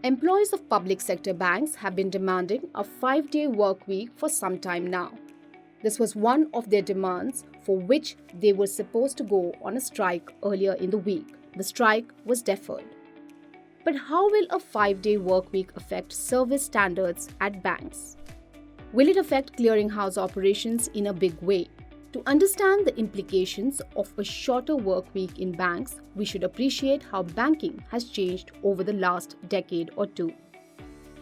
Employees of public sector banks have been demanding a 5-day work week for some time now. This was one of their demands for which they were supposed to go on a strike earlier in the week. The strike was deferred. But how will a 5-day work week affect service standards at banks? Will it affect clearinghouse operations in a big way? To understand the implications of a shorter work week in banks, we should appreciate how banking has changed over the last decade or two.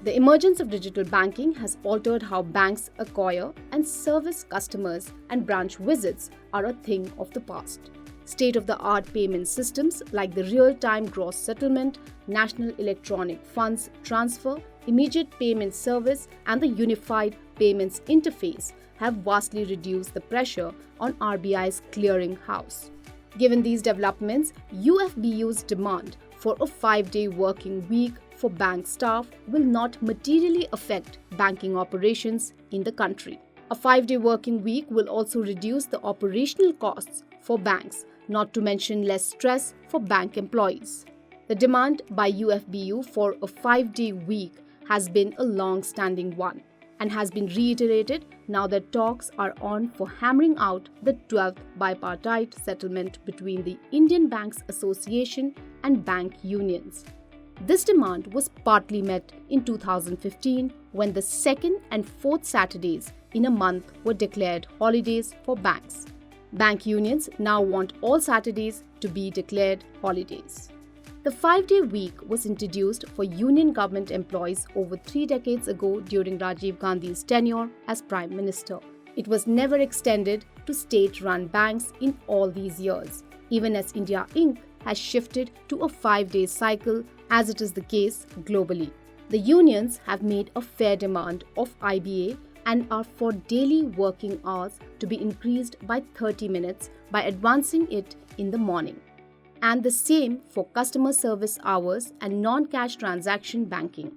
The emergence of digital banking has altered how banks acquire and service customers, and branch visits are a thing of the past. State-of-the-art payment systems like the real-time gross settlement, national electronic funds transfer, immediate payment service, and the unified payments interface have vastly reduced the pressure on RBI's clearing house. Given these developments, UFBU's demand for a 5-day working week for bank staff will not materially affect banking operations in the country. A 5-day working week will also reduce the operational costs for banks, not to mention less stress for bank employees. The demand by UFBU for a 5-day week has been a long-standing one and has been reiterated now that talks are on for hammering out the 12th bipartite settlement between the Indian Banks Association and bank unions. This demand was partly met in 2015 when the second and fourth Saturdays in a month were declared holidays for banks. Bank unions now want all Saturdays to be declared holidays. The 5-day week was introduced for union government employees over 3 decades ago during Rajiv Gandhi's tenure as Prime Minister. It was never extended to state-run banks in all these years, even as India Inc. has shifted to a 5-day cycle, as it is the case globally. The unions have made a fair demand of IBA and are for daily working hours to be increased by 30 minutes by advancing it in the morning. And the same for customer service hours and non-cash transaction banking.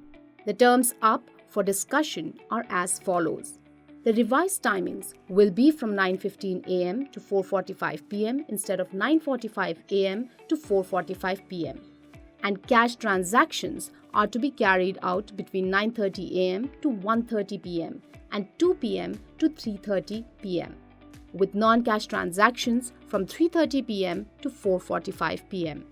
The terms up for discussion are as follows. The revised timings will be from 9:15 a.m. to 4:45 p.m. instead of 9:45 a.m. to 4:45 p.m. And cash transactions are to be carried out between 9:30 a.m. to 1:30 p.m. and 2 p.m. to 3:30 p.m. with non-cash transactions from 3:30 p.m. to 4:45 p.m.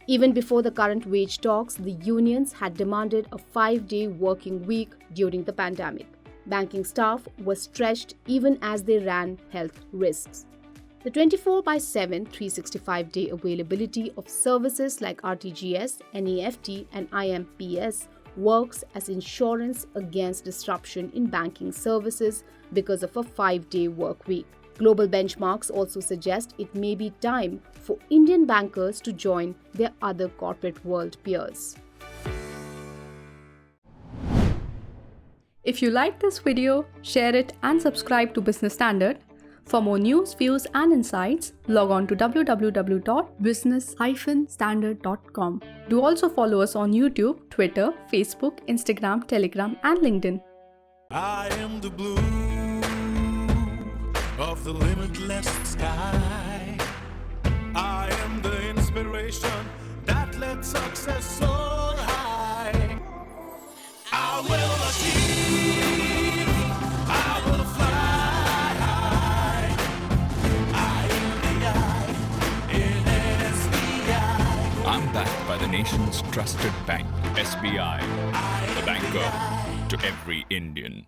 Even before the current wage talks, the unions had demanded a 5-day working week during the pandemic. Banking staff were stretched even as they ran health risks. The 24/7, 365-day availability of services like RTGS, NEFT, and IMPS works as insurance against disruption in banking services because of a 5-day work week. Global benchmarks also suggest it may be time for Indian bankers to join their other corporate world peers. If you like this video, share it and subscribe to Business Standard. For more news, views and insights, log on to www.business-standard.com. Do also follow us on YouTube, Twitter, Facebook, Instagram, Telegram and LinkedIn. I am the blue of the limitless sky. I am the inspiration that led success soar high. I will achieve, I will fly high. I am the I in SBI. I'm backed by the nation's trusted bank, SBI, the banker to every Indian.